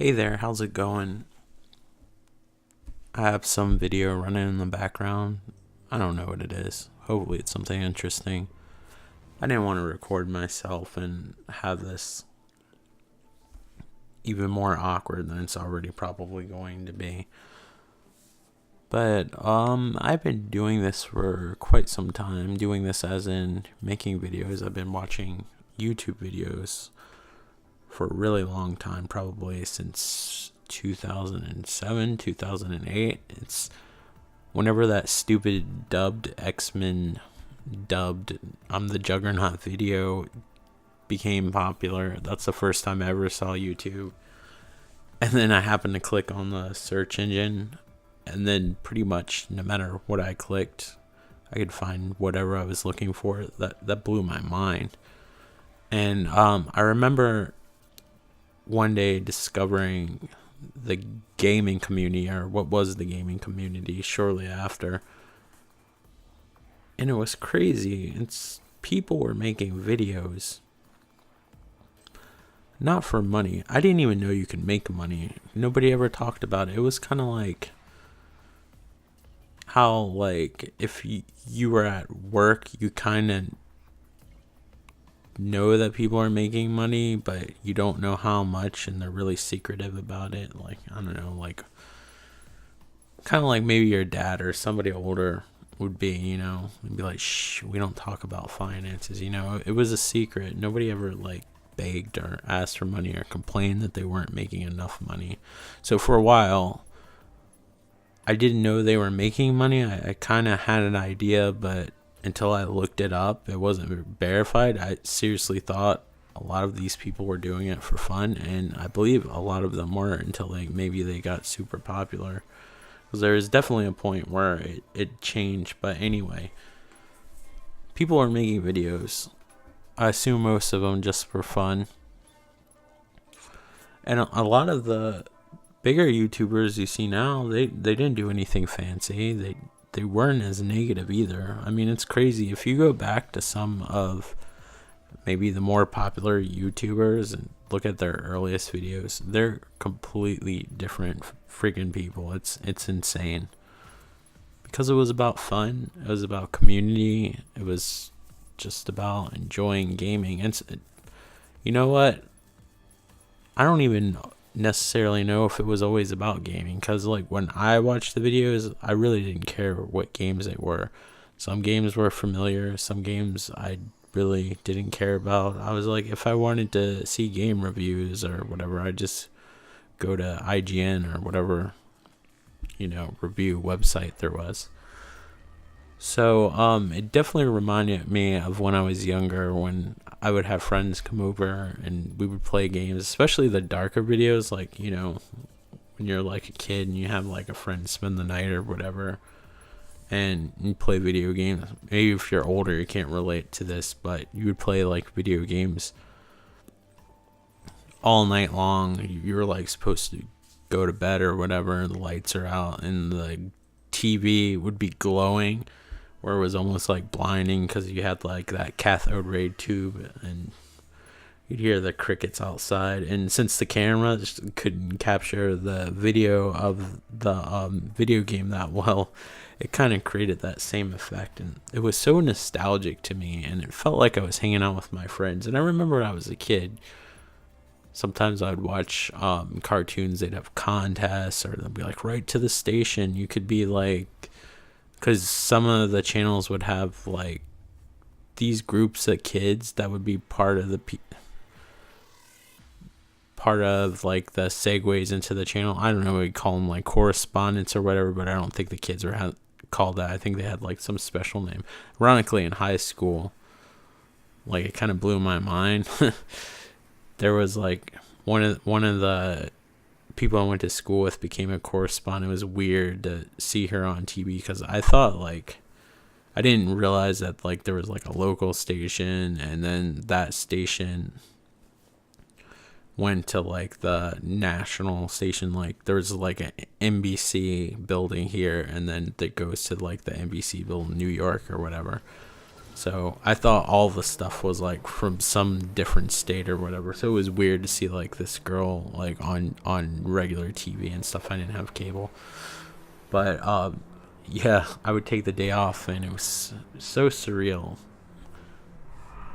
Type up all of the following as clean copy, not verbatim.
Hey there, how's it going? I have some video running in the background. I don't know what it is. Hopefully it's something interesting. I didn't want to record myself and have this even more awkward than it's already probably going to be. But I've been doing this for quite some time. Doing this as in making videos. I've been watching YouTube videos for a really long time, probably since 2007, 2008. It's whenever that stupid dubbed X-Men dubbed I'm the Juggernaut video became popular. That's the first time I ever saw YouTube. And then I happened to click on the search engine, and then pretty much no matter what I clicked, I could find whatever I was looking for. That blew my mind. And I remember one day discovering the gaming community, or what was the gaming community, shortly after. And it was crazy. People were making videos not for money. I didn't even know you could make money. Nobody ever talked about it. It was kind of like how, like, if you were at work, you kind of know that people are making money, but you don't know how much, and they're really secretive about it. Like, I don't know, like, kind of like maybe your dad or somebody older would be, and be like, shh, we don't talk about finances. It was a secret. Nobody ever like begged or asked for money or complained that they weren't making enough money. So for a while, I didn't know they were making money. I kind of had an idea, but until I looked it up, it wasn't verified. I seriously thought a lot of these people were doing it for fun, and I believe a lot of them were, until maybe they got super popular. Because there was definitely a point where it changed. But anyway, people are making videos. I assume most of them just for fun. And a lot of the bigger YouTubers you see now, they didn't do anything fancy. They weren't as negative either. I mean, it's crazy. If you go back to some of maybe the more popular YouTubers and look at their earliest videos, they're completely different freaking people. It's insane. Because it was about fun. It was about community. It was just about enjoying gaming. And you know what? I don't even necessarily know if it was always about gaming, because like when I watched the videos, I really didn't care what games they were. Some games were familiar, some games I really didn't care about. I was like, if I wanted to see game reviews or whatever, I'd just go to IGN or whatever review website there was. So it definitely reminded me of when I was younger, when I would have friends come over and we would play games, especially the darker videos, like, when you're like a kid and you have like a friend spend the night or whatever, and you play video games. Maybe if you're older, you can't relate to this, but you would play like video games all night long. You were like supposed to go to bed or whatever, the lights are out and the TV would be glowing, where it was almost like blinding because you had like that cathode ray tube, and you'd hear the crickets outside. And since the camera just couldn't capture the video of the video game that well, it kind of created that same effect. And it was so nostalgic to me, and it felt like I was hanging out with my friends. And I remember when I was a kid, sometimes I'd watch cartoons. They'd have contests, or they'd be like, right to the station. You could be like, because some of the channels would have like these groups of kids that would be part of like the segues into the channel. I don't know, we call them like correspondents or whatever, but I don't think the kids were called that. I think they had like some special name. Ironically, in high school, like, it kind of blew my mind. There was like one of the people I went to school with became a correspondent. It was weird to see her on TV, because I thought, like, I didn't realize that like there was like a local station, and then that station went to like the national station. Like, there was like an NBC building here, and then that goes to like the NBC building in New York or whatever. So I thought all the stuff was like from some different state or whatever. So it was weird to see like this girl like on regular TV and stuff. I didn't have cable, but yeah, I would take the day off, and it was so surreal.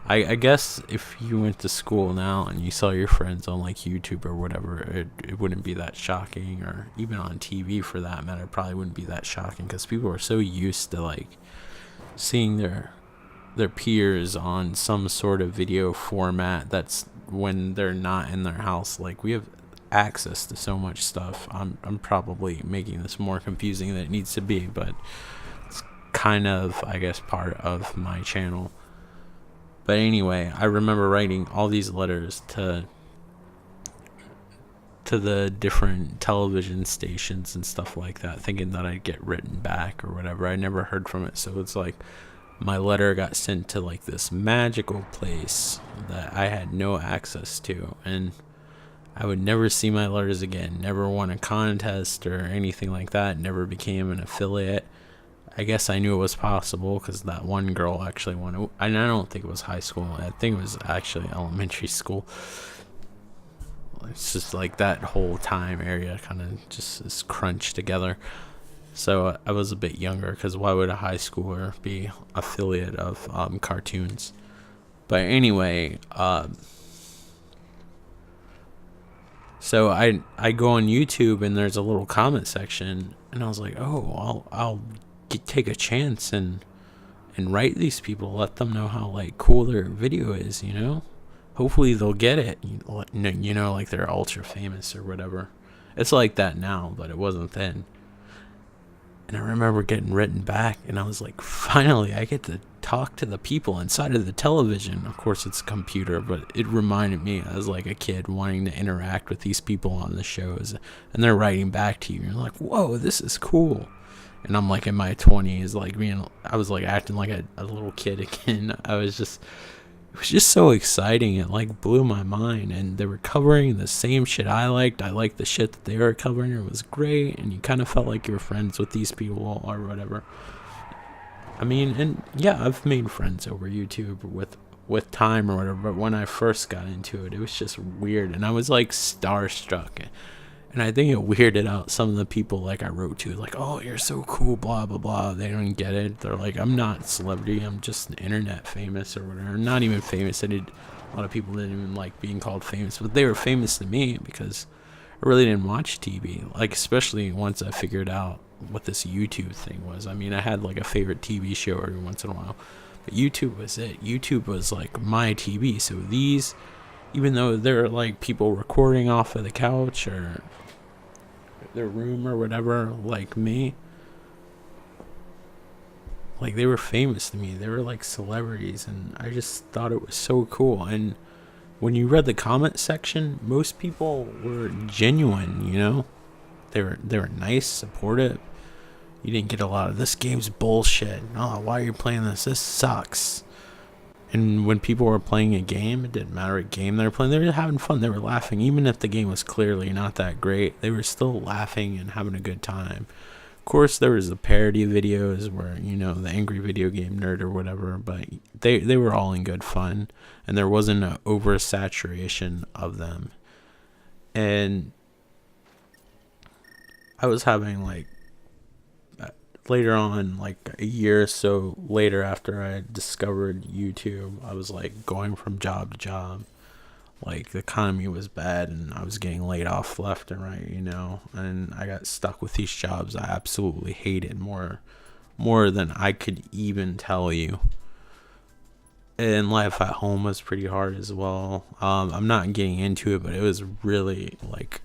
I guess if you went to school now and you saw your friends on like YouTube or whatever, it wouldn't be that shocking, or even on TV for that matter, it probably wouldn't be that shocking, because people are so used to like seeing their peers on some sort of video format that's when they're not in their house. Like, we have access to so much stuff. I'm probably making this more confusing than it needs to be, but it's kind of, I guess, part of my channel. But anyway, I remember writing all these letters to the different television stations and stuff like that, thinking that I'd get written back or whatever. I never heard from it, so it's like my letter got sent to like this magical place that I had no access to, and I would never see my letters again. Never won a contest or anything like that. Never became an affiliate. I guess I knew it was possible because that one girl actually won it. And I don't think it was high school. I think it was actually elementary school. It's just like that whole time area kind of just is crunched together. So I was a bit younger, because why would a high schooler be affiliate of cartoons? But anyway, so I go on YouTube and there's a little comment section, and I was like, oh, I'll take a chance and write these people, let them know how like cool their video is, you know. Hopefully they'll get it, you know, like they're ultra famous or whatever. It's like that now, but it wasn't then. And I remember getting written back, and I was like, finally, I get to talk to the people inside of the television. Of course, it's a computer, but it reminded me as like a kid wanting to interact with these people on the shows, and they're writing back to you. You're like, whoa, this is cool. And I'm like in my 20s, like I was like acting like a little kid again. It was just so exciting. It like blew my mind, and they were covering the same shit I liked. I liked the shit that they were covering. It was great, and you kind of felt like you were friends with these people or whatever. I mean, and yeah, I've made friends over YouTube with time or whatever, but when I first got into it, it was just weird, and I was like starstruck. And I think it weirded out some of the people like I wrote to, like, oh, you're so cool, blah, blah, blah. They don't get it. They're like, I'm not a celebrity. I'm just internet famous or whatever. Not even famous. A lot of people didn't even like being called famous, but they were famous to me because I really didn't watch TV. Like, especially once I figured out what this YouTube thing was. I mean, I had like a favorite TV show every once in a while, but YouTube was it. YouTube was like my TV. So these, even though they're like people recording off of the couch or their room or whatever, like me, like they were famous to me. They were like celebrities, and I just thought it was so cool. And when you read the comment section, most people were genuine, you know. They were nice, supportive. You didn't get a lot of, this game's bullshit. Oh, why are you playing this? This sucks. And when people were playing a game, it didn't matter what game they were playing. They were having fun. They were laughing. Even if the game was clearly not that great, they were still laughing and having a good time. Of course, there was the parody videos where, you know, the angry video game nerd or whatever, but they were all in good fun, and there wasn't an oversaturation of them. And I was having like, later on, like a year or so later after I discovered YouTube, I was like going from job to job. Like, the economy was bad, and I was getting laid off left and right, you know, and I got stuck with these jobs I absolutely hated more than I could even tell you. And life at home was pretty hard as well. I'm not getting into it, but it was really like,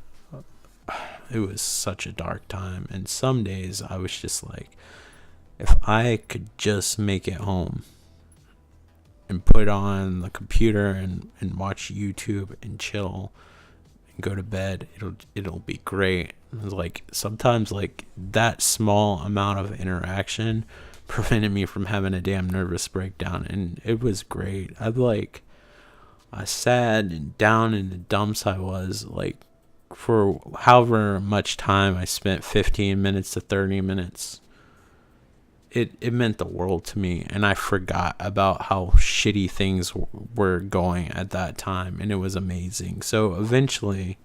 it was such a dark time. And some days I was just like, if I could just make it home and put on the computer and watch YouTube and chill and go to bed, it'll be great. Like, sometimes like that small amount of interaction prevented me from having a damn nervous breakdown, and it was great. I sat and down in the dumps I was, like, for however much time I spent, 15 minutes to 30 minutes. it meant the world to me, and I forgot about how shitty things were going at that time, and it was amazing. So eventually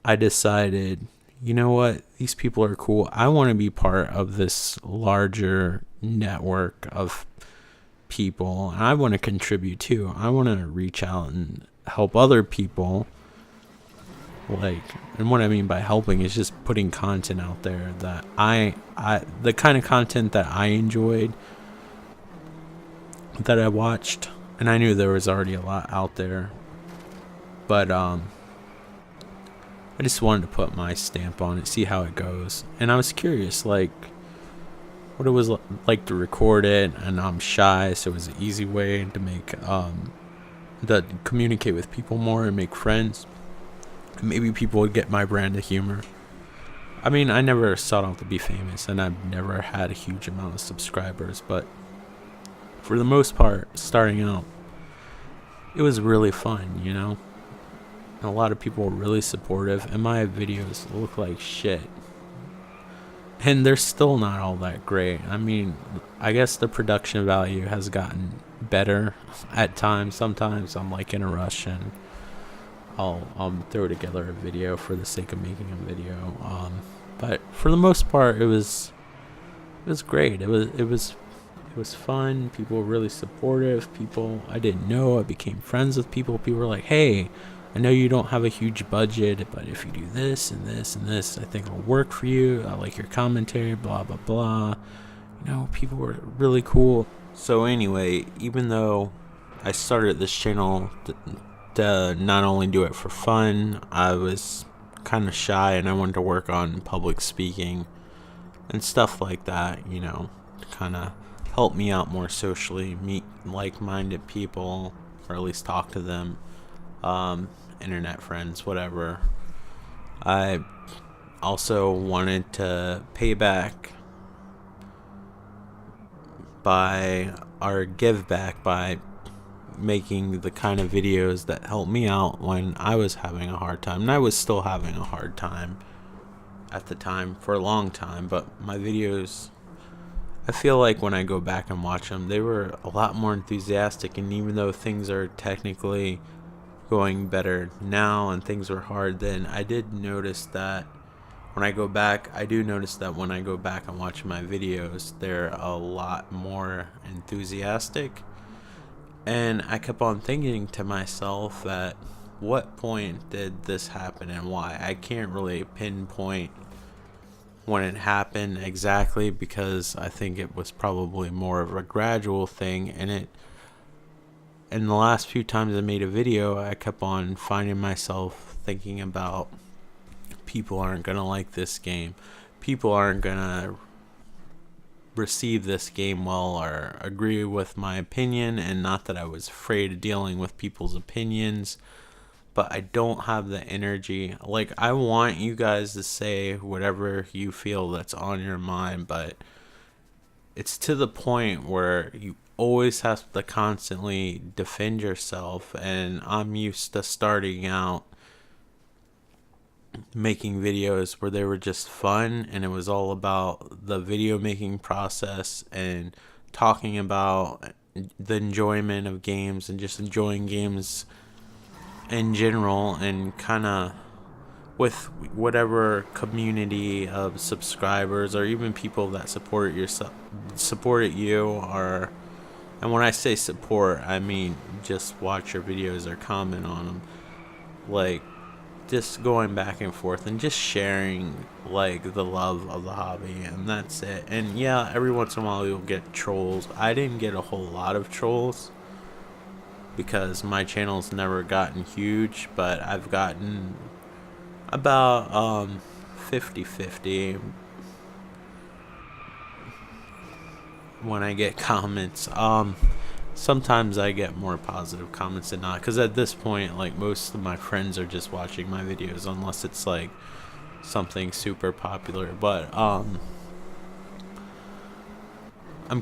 I decided, you know what, these people are cool. I want to be part of this larger network of people, and I want to contribute too. I want to reach out and help other people. Like, and what I mean by helping is just putting content out there that I the kind of content that I enjoyed, that I watched, and I knew there was already a lot out there, but I just wanted to put my stamp on it, see how it goes. And I was curious, like, what it was like to record it, and I'm shy, so it was an easy way to make to communicate with people more and make friends. Maybe people would get my brand of humor. I mean, I never sought out to be famous, and I've never had a huge amount of subscribers, but for the most part, starting out, it was really fun, you know? And a lot of people were really supportive, and my videos look like shit. And they're still not all that great. I mean, I guess the production value has gotten better at times. Sometimes I'm like in a rush and I'll throw together a video for the sake of making a video. But for the most part, it was great. It was fun. People were really supportive. People I didn't know, I became friends with people. People were like, "Hey, I know you don't have a huge budget, but if you do this and this and this, I think it'll work for you. I like your commentary, blah, blah, blah." You know, people were really cool. So anyway, even though I started this channel to not only do it for fun, I was kind of shy, and I wanted to work on public speaking and stuff like that, you know, to kind of help me out more socially, meet like-minded people, or at least talk to them. Internet friends, whatever. I also wanted to pay back give back by making the kind of videos that helped me out when I was having a hard time. And I was still having a hard time at the time for a long time, but my videos, I feel like when I go back and watch them, they were a lot more enthusiastic. And even though things are technically going better now and things were hard then, I do notice that when I go back and watch my videos, they're a lot more enthusiastic. And I kept on thinking to myself, at what point did this happen and why? I can't really pinpoint when it happened exactly, because I think it was probably more of a gradual thing. And the last few times I made a video, I kept on finding myself thinking about, people aren't going to like this game. People aren't going to receive this game well or agree with my opinion. And not that I was afraid of dealing with people's opinions, but I don't have the energy. Like, I want you guys to say whatever you feel that's on your mind, but it's to the point where you always have to constantly defend yourself. And I'm used to starting out making videos where they were just fun, and it was all about the video making process and talking about the enjoyment of games and just enjoying games in general, and kind of with whatever community of subscribers or even people that supported you. Or, and when I say support, I mean just watch your videos or comment on them, like just going back and forth and just sharing like the love of the hobby, and that's it. And yeah, every once in a while you'll get trolls. I didn't get a whole lot of trolls because my channel's never gotten huge, but I've gotten about 50-50 when I get comments. Sometimes I get more positive comments than not, because at this point, like, most of my friends are just watching my videos, unless it's like something super popular. But I'm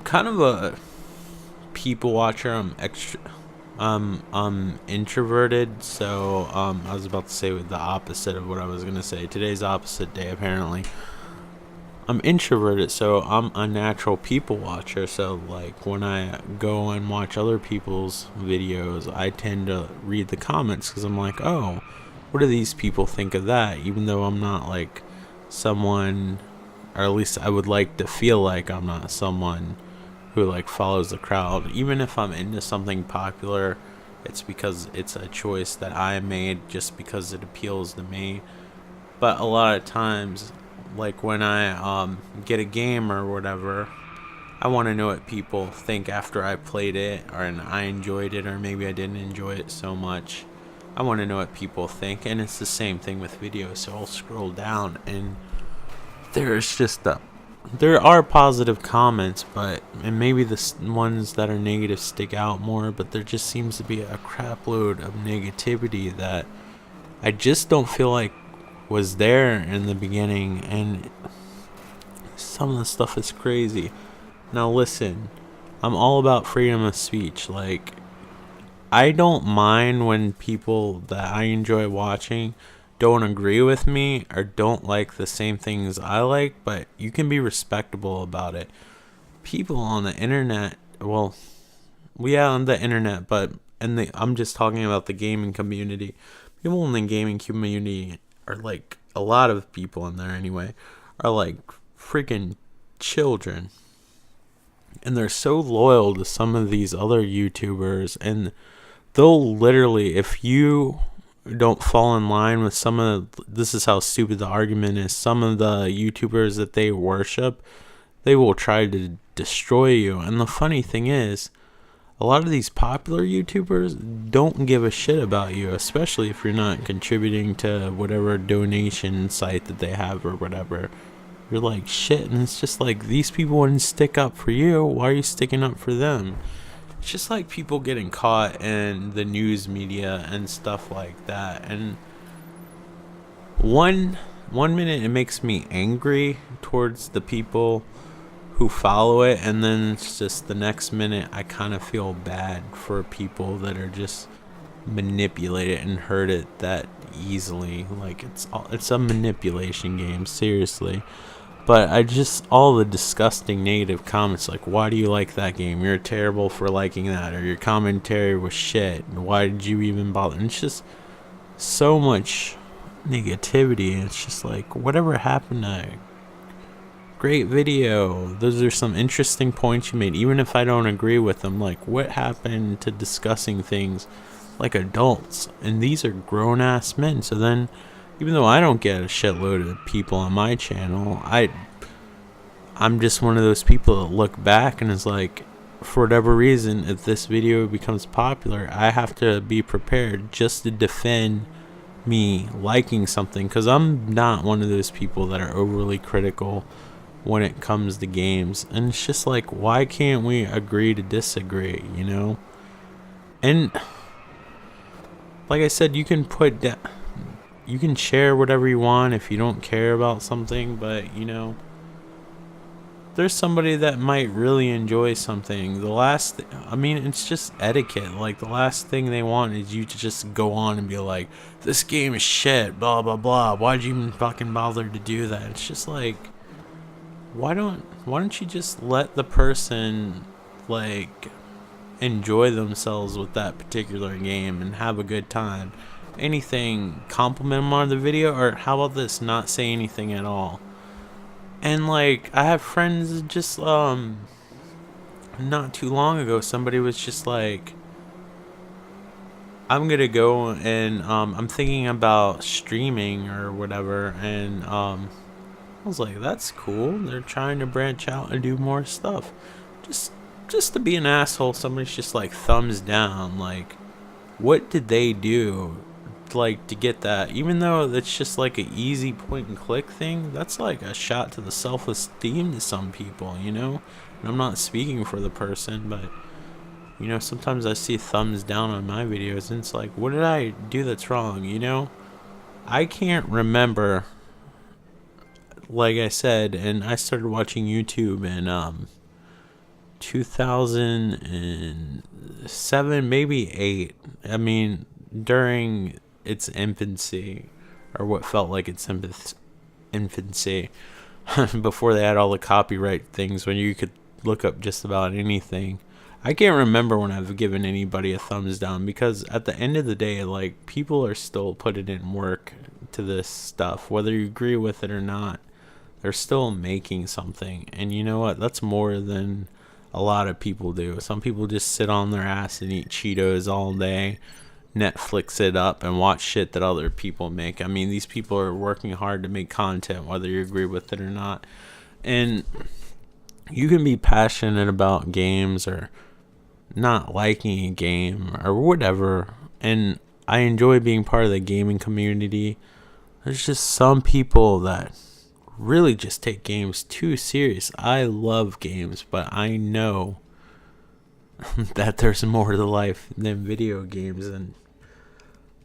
kind of a people watcher. I'm introverted, so I was about to say the opposite of what I was gonna say. Today's opposite day, apparently. I'm introverted, so I'm a natural people watcher. So like when I go and watch other people's videos, I tend to read the comments because I'm like, oh, what do these people think of that? Even though I'm not like someone, or at least I would like to feel like I'm not someone who like follows the crowd. Even if I'm into something popular, it's because it's a choice that I made just because it appeals to me. But a lot of times, like when I get a game or whatever, I want to know what people think after I played it, or and I enjoyed it, or maybe I didn't enjoy it so much. I want to know what people think, and it's the same thing with videos. So I'll scroll down, and there's just there are positive comments, and maybe the ones that are negative stick out more. But there just seems to be a crap load of negativity that I just don't feel like was there in the beginning, and some of the stuff is crazy. Now listen, I'm all about freedom of speech. Like, I don't mind when people that I enjoy watching don't agree with me or don't like the same things I like, but you can be respectable about it. People on the internet, well, on the internet, but I'm just talking about the gaming community. People in the gaming community are like, a lot of people in there anyway, are like freaking children. And they're so loyal to some of these other YouTubers, and they'll literally, if you don't fall in line with this is how stupid the argument is, some of the YouTubers that they worship, they will try to destroy you. And the funny thing is, a lot of these popular YouTubers don't give a shit about you, especially if you're not contributing to whatever donation site that they have or whatever. You're like, shit, and it's just like, these people wouldn't stick up for you. Why are you sticking up for them? It's just like people getting caught in the news media and stuff like that. And one minute it makes me angry towards the people who follow it, and then it's just the next minute I kind of feel bad for people that are just manipulate it and hurt it that easily. Like, it's a manipulation game, seriously. But all the disgusting negative comments, like, why do you like that game? You're terrible for liking that, or your commentary was shit, why did you even bother? And it's just so much negativity. It's just like, whatever happened to great video? Those are some interesting points you made, even if I don't agree with them. Like, what happened to discussing things like adults? And these are grown-ass men. So then, even though I don't get a shitload of people on my channel, I'm just one of those people that look back and is like, for whatever reason, if this video becomes popular, I have to be prepared just to defend me liking something, because I'm not one of those people that are overly critical when it comes to games. And it's just like, why can't we agree to disagree, you know? And like I said, you can you can share whatever you want if you don't care about something, but you know, there's somebody that might really enjoy something. It's just etiquette. Like, the last thing they want is you to just go on and be like, this game is shit, blah blah blah, why'd you even fucking bother to do that? It's just like, why don't you just let the person like enjoy themselves with that particular game and have a good time? Anything, compliment them on the video, or how about this, not say anything at all? And like, I have friends, just not too long ago, somebody was just like, I'm gonna go and I'm thinking about streaming or whatever, and I was like, that's cool, they're trying to branch out and do more stuff. Just to be an asshole, somebody's just like, thumbs down. Like, what did they do like to get that? Even though it's just like an easy point and click thing, that's like a shot to the self-esteem to some people, you know? And I'm not speaking for the person, but you know, sometimes I see thumbs down on my videos and it's like, what did I do that's wrong, you know? I can't remember, like I said, and I started watching YouTube in 2007, maybe 8. I mean, during its infancy, or what felt like its infancy. before they had all the copyright things when you could look up just about anything. I can't remember when I've given anybody a thumbs down, because at the end of the day, like, people are still putting in work to this stuff, whether you agree with it or not. They're still making something, and you know what? That's more than a lot of people do. Some people just sit on their ass and eat Cheetos all day, Netflix it up, and watch shit that other people make. I mean, these people are working hard to make content, whether you agree with it or not. And you can be passionate about games or not liking a game or whatever, and I enjoy being part of the gaming community. There's just some people that really just take games too serious. I love games, but I know that there's more to life than video games, and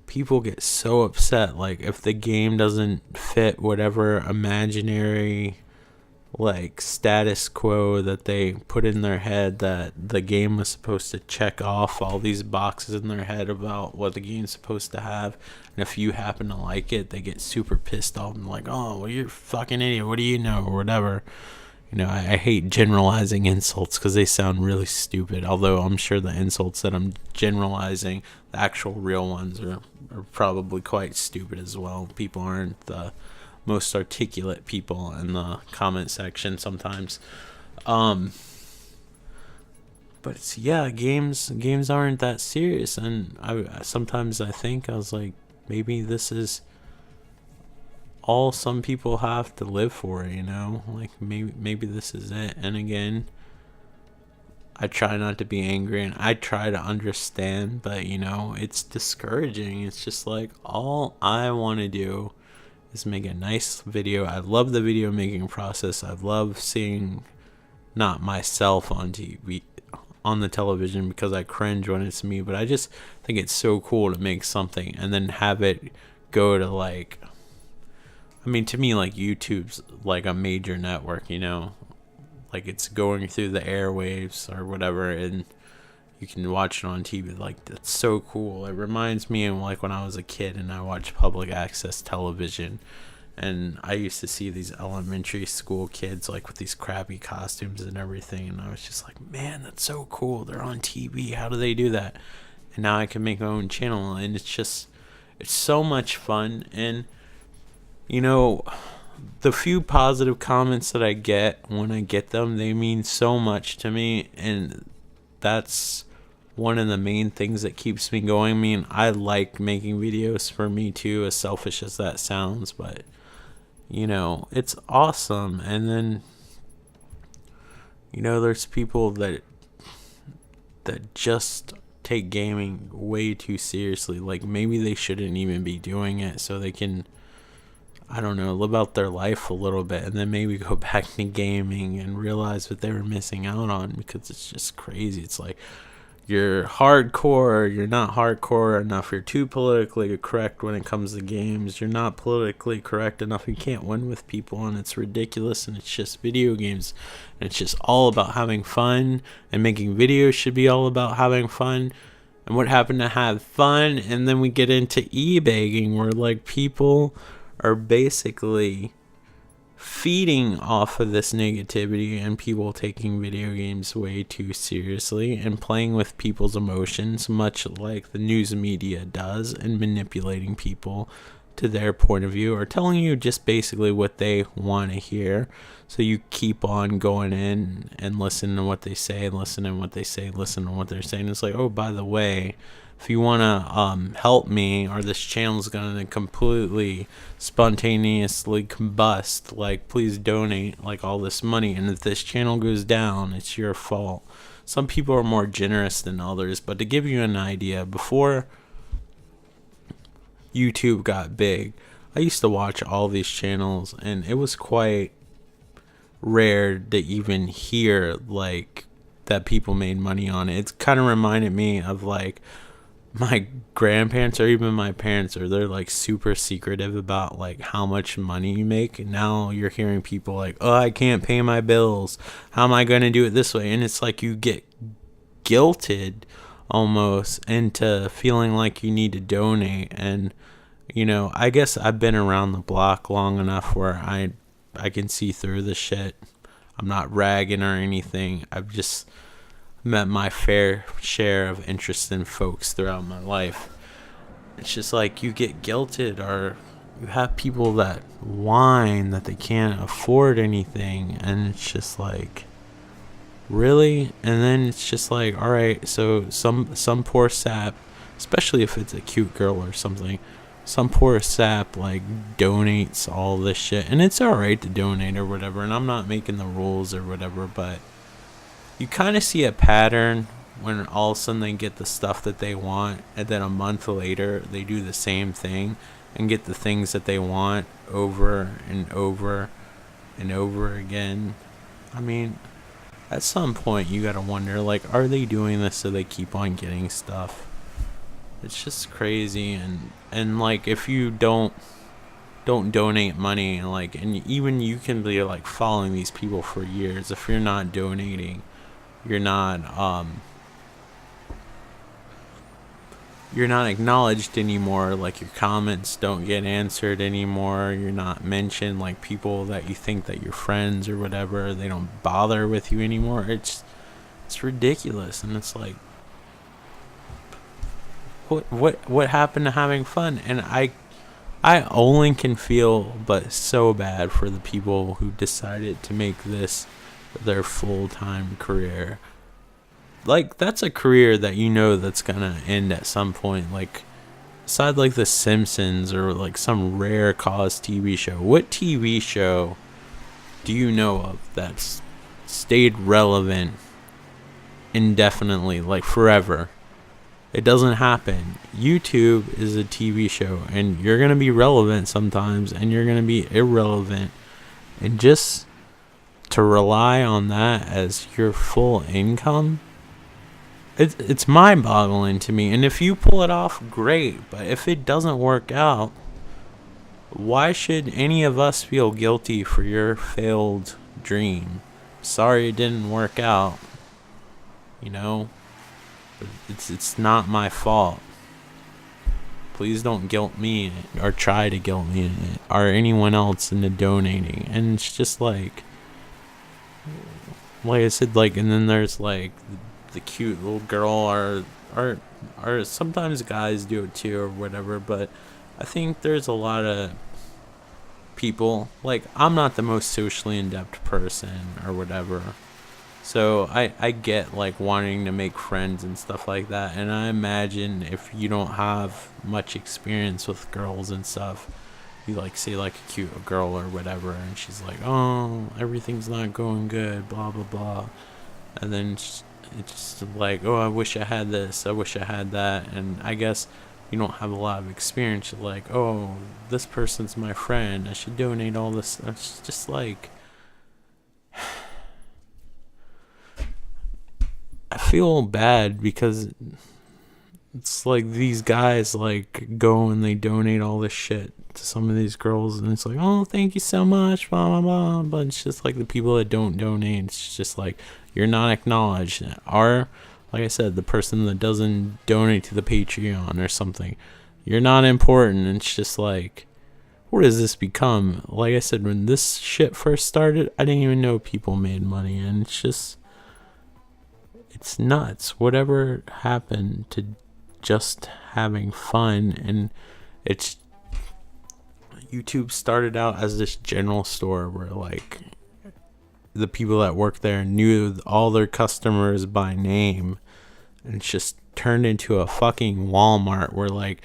people get so upset, like, if the game doesn't fit whatever imaginary, like, status quo that they put in their head, that the game was supposed to check off all these boxes in their head about what the game's supposed to have. And if you happen to like it, they get super pissed off and like, oh, well, you're a fucking idiot, what do you know, or whatever. You know, I hate generalizing insults because they sound really stupid, although I'm sure the insults that I'm generalizing, the actual real ones, are probably quite stupid as well. People aren't the most articulate people in the comment section sometimes. But it's, yeah, games aren't that serious, and sometimes I think, I was like, maybe this is all some people have to live for, you know? Like, maybe this is it. And again, I try not to be angry, and I try to understand, but, you know, it's discouraging. It's just like, all I want to do is make a nice video. I love the video making process. I love seeing not myself on TV, on the television, because I cringe when it's me, but I just think it's so cool to make something and then have it go to, like, I mean, to me, like, YouTube's like a major network, you know, like, it's going through the airwaves or whatever, and you can watch it on TV. Like, that's so cool. It reminds me of, like, when I was a kid and I watched public access television, and I used to see these elementary school kids, like, with these crappy costumes and everything, and I was just like, man, that's so cool. They're on TV. How do they do that? And now I can make my own channel, and it's so much fun. And, you know, the few positive comments that I get, when I get them, they mean so much to me, and that's one of the main things that keeps me going. I mean, I like making videos for me too, as selfish as that sounds, but, you know, it's awesome. And then, you know, there's people that just take gaming way too seriously. Like, maybe they shouldn't even be doing it, so they can, I don't know, live out their life a little bit, and then maybe go back to gaming and realize what they were missing out on, because it's just crazy. It's like, you're hardcore, you're not hardcore enough, you're too politically correct when it comes to games, you're not politically correct enough, you can't win with people, and it's ridiculous, and it's just video games, and it's just all about having fun, and making videos should be all about having fun. And what happened to have fun? And then we get into e-begging, where, like, people are basically feeding off of this negativity, and people taking video games way too seriously and playing with people's emotions, much like the news media does, and manipulating people to their point of view, or telling you just basically what they want to hear. So you keep on going in and listening to what they say, listen to what they say, listen to what they're saying. It's like, oh, by the way, if you want to help me, or this channel is going to completely spontaneously combust, like, please donate, like, all this money, and if this channel goes down, it's your fault. Some people are more generous than others, but to give you an idea, before YouTube got big, I used to watch all these channels, and it was quite rare to even hear, like, that people made money on it. It kind of reminded me of, like, my grandparents, or even my parents, or they're, like, super secretive about, like, how much money you make. And now you're hearing people like, oh, I can't pay my bills, how am I going to do it this way? And it's like, you get guilted almost into feeling like you need to donate. And, you know, I guess I've been around the block long enough where I I can see through the shit. I'm not ragging or anything. I've just met my fair share of interesting folks throughout my life. It's just like you get guilted, or you have people that whine that they can't afford anything, and it's just like, really? And then it's just like, all right, so some poor sap, especially if it's a cute girl or something, some poor sap like donates all this shit, and it's all right to donate or whatever, and I'm not making the rules or whatever, but you kind of see a pattern when all of a sudden they get the stuff that they want, and then a month later they do the same thing and get the things that they want over and over and over again. I mean, at some point you gotta wonder, like, are they doing this so they keep on getting stuff? It's just crazy. And like, if you don't donate money, and like, and even you can be like following these people for years, if you're not donating, you're not acknowledged anymore. Like, your comments don't get answered anymore. You're not mentioned. Like, people that you think that you're friends or whatever, they don't bother with you anymore. It's ridiculous. And it's like, what happened to having fun? And I only can feel but so bad for the people who decided to make this their full-time career. Like, that's a career that you know that's gonna end at some point. Like, aside like The Simpsons or like some rare cause TV show, what TV show do you know of that's stayed relevant indefinitely, like forever? It doesn't happen. YouTube is a TV show, and you're going to be relevant sometimes, and you're going to be irrelevant. And just to rely on that as your full income, it's mind-boggling to me. And if you pull it off, great. But if it doesn't work out, why should any of us feel guilty for your failed dream? Sorry it didn't work out. You know? It's not my fault. Please don't guilt me in it, or try to guilt me in it, or anyone else into donating. And it's just like I said, like, and then there's like the cute little girl, or sometimes guys do it too or whatever. But I think there's a lot of people, like, I'm not the most socially adept person or whatever. So I get like wanting to make friends and stuff like that, and I imagine if you don't have much experience with girls and stuff, you like say like a cute girl or whatever, and she's like, oh, everything's not going good, blah blah blah, and then it's just like, oh, I wish I had this, I wish I had that, and I guess you don't have a lot of experience. You're like, oh, this person's my friend, I should donate all this. It's just like, I feel bad because it's like these guys like go and they donate all this shit to some of these girls, and it's like, oh, thank you so much, blah blah blah. But it's just like the people that don't donate, it's just like, you're not acknowledged. Or like I said, the person that doesn't donate to the Patreon or something, you're not important. It's just like, what does this become? Like I said, when this shit first started, I didn't even know people made money, and it's just, it's nuts. Whatever happened to just having fun? And it's, YouTube started out as this general store where like the people that work there knew all their customers by name, and it's just turned into a fucking Walmart where like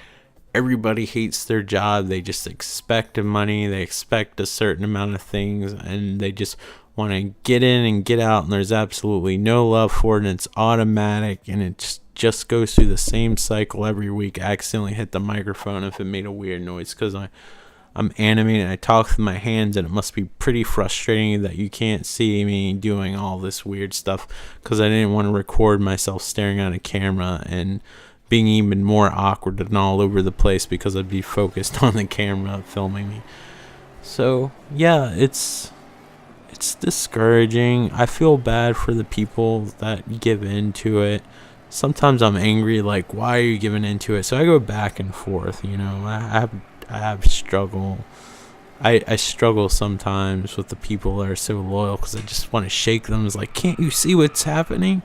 everybody hates their job. They just expect money, they expect a certain amount of things, and they just want to get in and get out, and there's absolutely no love for it, and it's automatic, and it just goes through the same cycle every week. I accidentally hit the microphone if it made a weird noise because I'm animated, I talk with my hands, and it must be pretty frustrating that you can't see me doing all this weird stuff because I didn't want to record myself staring at a camera and being even more awkward and all over the place because I'd be focused on the camera filming me. So yeah, it's discouraging. I feel bad for the people that give into it. Sometimes I'm angry, like, why are you giving into it? So I go back and forth, you know. I have struggle I struggle sometimes with the people that are so loyal, because I just want to shake them. It's like, can't you see what's happening?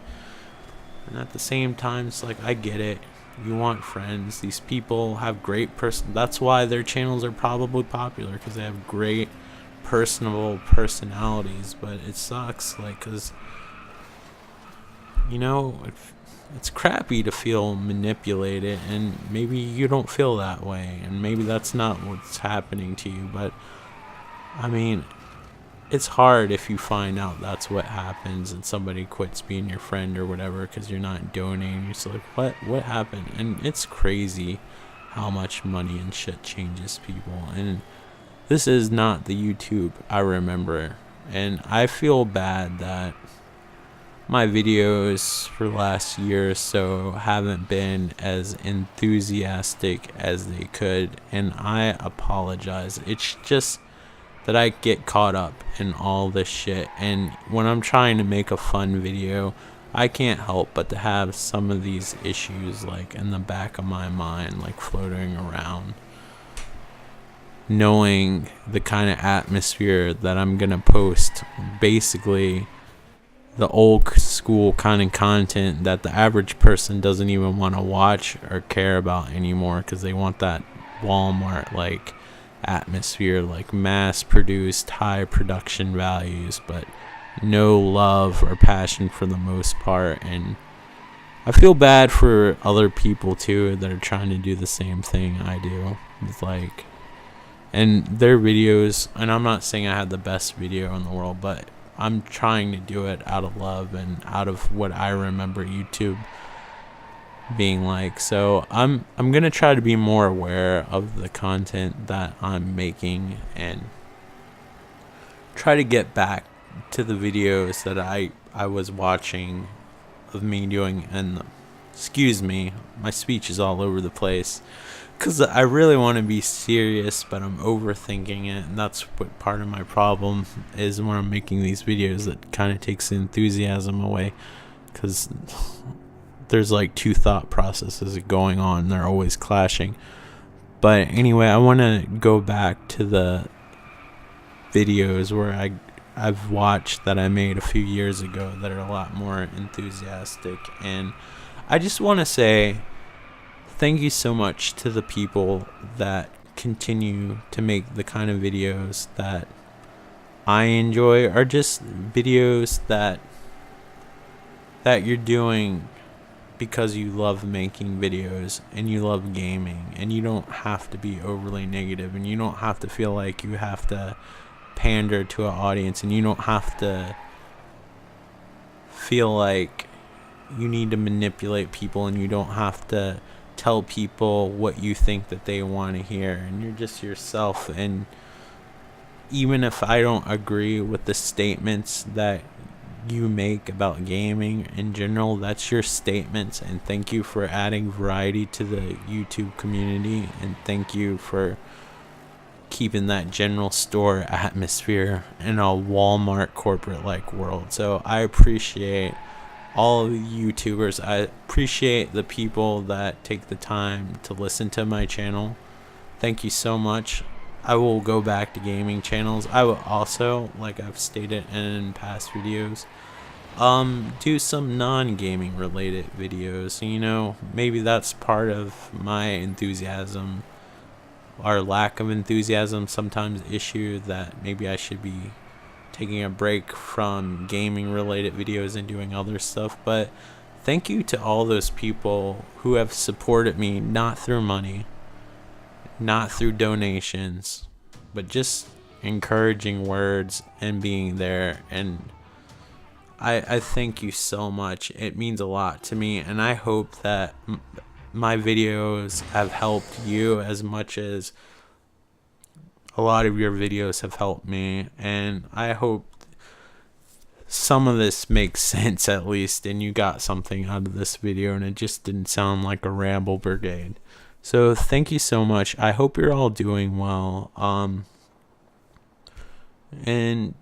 And at the same time, it's like, I get it. You want friends. These people have great that's why their channels are probably popular, because they have great personable personalities. But it sucks, like, because, you know, it's crappy to feel manipulated, and maybe you don't feel that way, and maybe that's not what's happening to you. But I mean, it's hard if you find out that's what happens and somebody quits being your friend or whatever because you're not donating. You're just like, what happened? And it's crazy how much money and shit changes people. And this is not the YouTube I remember. And I feel bad that my videos for the last year or so haven't been as enthusiastic as they could, and I apologize. It's just that I get caught up in all this shit, and when I'm trying to make a fun video, I can't help but to have some of these issues like in the back of my mind, like floating around, knowing the kind of atmosphere that I'm gonna post. Basically the old school kind of content that the average person doesn't even want to watch or care about anymore, because they want that Walmart like atmosphere, like mass produced high production values, but no love or passion for the most part. And I feel bad for other people too that are trying to do the same thing I do. It's like, and their videos, and I'm not saying I had the best video in the world, but I'm trying to do it out of love and out of what I remember YouTube being like. So I'm gonna try to be more aware of the content that I'm making and try to get back to the videos that I was watching of me doing. And excuse me, my speech is all over the place, because I really want to be serious, but I'm overthinking it, and that's what part of my problem is when I'm making these videos. That kind of takes the enthusiasm away, because there's like two thought processes going on, and they're always clashing. But anyway, I want to go back to the videos where I've watched that I made a few years ago that are a lot more enthusiastic, and I just want to say thank you so much to the people that continue to make the kind of videos that I enjoy, or just videos that you're doing because you love making videos and you love gaming, and you don't have to be overly negative, and you don't have to feel like you have to pander to an audience, and you don't have to feel like you need to manipulate people, and you don't have to tell people what you think that they want to hear, and you're just yourself. And even if I don't agree with the statements that you make about gaming in general, that's your statements, and thank you for adding variety to the YouTube community, and thank you for keeping that general store atmosphere in a Walmart corporate like world. So I appreciate all of the YouTubers. I appreciate the people that take the time to listen to my channel. Thank you so much. I will go back to gaming channels. I will also, like I've stated in past videos, do some non-gaming related videos. You know, maybe that's part of my enthusiasm or lack of enthusiasm sometimes issue, that maybe I should be taking a break from gaming related videos and doing other stuff. But thank you to all those people who have supported me, not through money, not through donations, but just encouraging words and being there. And I thank you so much. It means a lot to me, and I hope that my videos have helped you as much as a lot of your videos have helped me. And I hope some of this makes sense at least, and you got something out of this video, and it just didn't sound like a ramble brigade. So thank you so much. I hope you're all doing well. And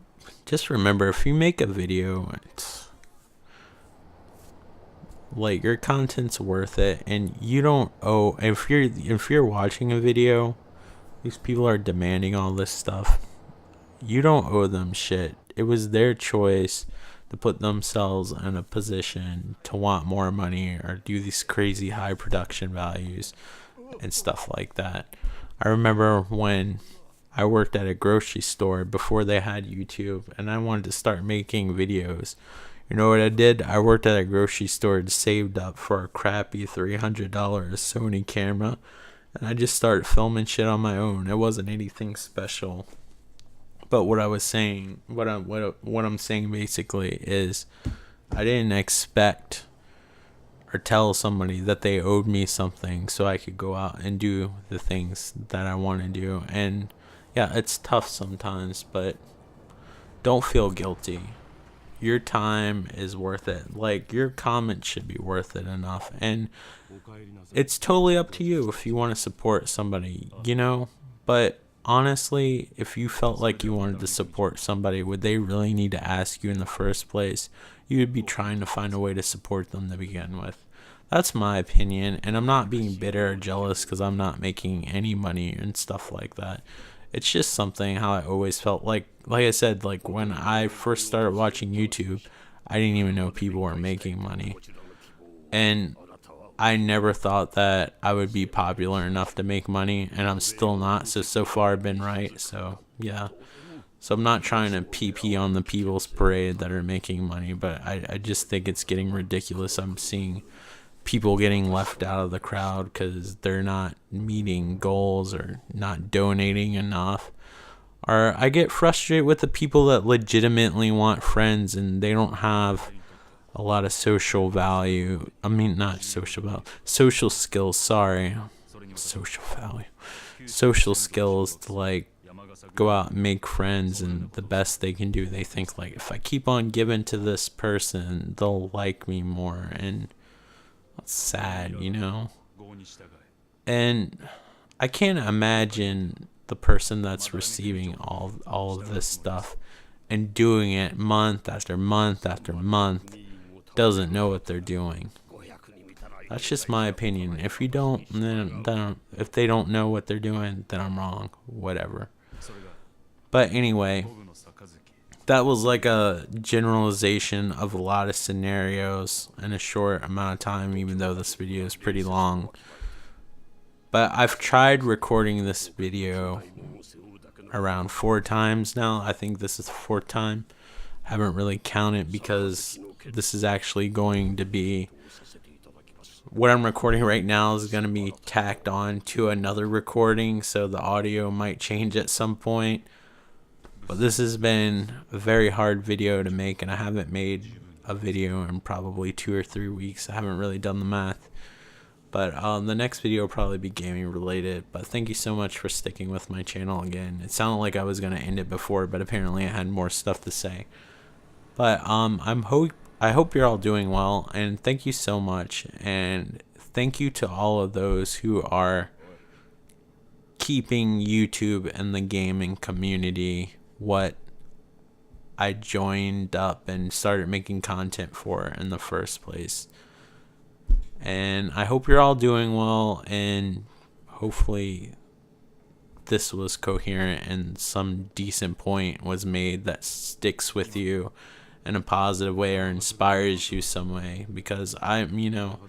just remember, if you make a video, it's like your content's worth it, and you don't owe, if you're watching a video These people are demanding all this stuff. You don't owe them shit. It was their choice to put themselves in a position to want more money or do these crazy high production values and stuff like that. I remember when I worked at a grocery store before they had YouTube and I wanted to start making videos. You know what I did? I worked at a grocery store and saved up for a crappy $300 Sony camera, and I just started filming shit on my own. It wasn't anything special. But what I was saying, what I'm saying basically is, I didn't expect or tell somebody that they owed me something so I could go out and do the things that I want to do. And yeah, it's tough sometimes, but don't feel guilty. Your time is worth it. Like, your comment should be worth it enough. And it's totally up to you if you want to support somebody, you know? But honestly, if you felt like you wanted to support somebody, would they really need to ask you in the first place? You would be trying to find a way to support them to begin with. That's my opinion. And I'm not being bitter or jealous because I'm not making any money and stuff like that. It's just something how I always felt. Like I said, like when I first started watching YouTube, I didn't even know people were making money. And I never thought that I would be popular enough to make money, and I'm still not. So far I've been right. So yeah. So I'm not trying to pee on the people's parade that are making money, but I just think it's getting ridiculous. I'm seeing people getting left out of the crowd because they're not meeting goals or not donating enough. Or I get frustrated with the people that legitimately want friends and they don't have a lot of social value. I mean, not social value, social skills, sorry. Social value. Social skills to like go out and make friends, and the best they can do, they think like, if I keep on giving to this person, they'll like me more. And that's sad, you know? And I can't imagine the person that's receiving all of this stuff and doing it month after month after month doesn't know what they're doing. That's just my opinion. If you don't, then if they don't know what they're doing, then I'm wrong. Whatever. But anyway, that was like a generalization of a lot of scenarios in a short amount of time, even though this video is pretty long. But I've tried recording this video around 4 times now. I think this is the 4th time. Haven't really counted because this is actually going to be, what I'm recording right now is going to be tacked on to another recording, so the audio might change at some point. But this has been a very hard video to make, and I haven't made a video in probably 2 or 3 weeks. I haven't really done the math. But the next video will probably be gaming related. But thank you so much for sticking with my channel again. It sounded like I was going to end it before, but apparently I had more stuff to say. But I hope you're all doing well, and thank you so much. And thank you to all of those who are keeping YouTube and the gaming community what I joined up and started making content for in the first place. And I hope you're all doing well, and hopefully this was coherent and some decent point was made that sticks with you in a positive way or inspires you some way. Because I'm, you know,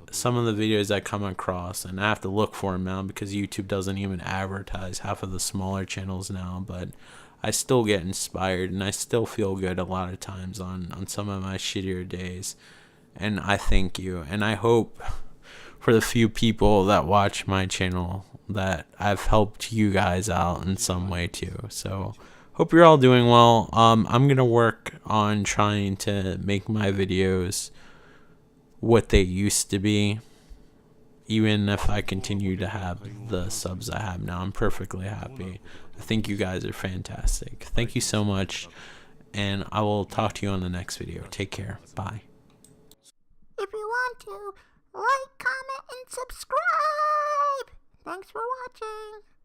some of the videos I come across, and I have to look for them now because YouTube doesn't even advertise half of the smaller channels now, but I still get inspired and I still feel good a lot of times on some of my shittier days. And I thank you, and I hope for the few people that watch my channel that I've helped you guys out in some way too. So hope you're all doing well. I'm gonna work on trying to make my videos what they used to be. Even if I continue to have the subs I have now, I'm perfectly happy. I think you guys are fantastic. Thank you so much, and I will talk to you on the next video. Take care. Bye. If you want to, like, comment, and subscribe. Thanks for watching.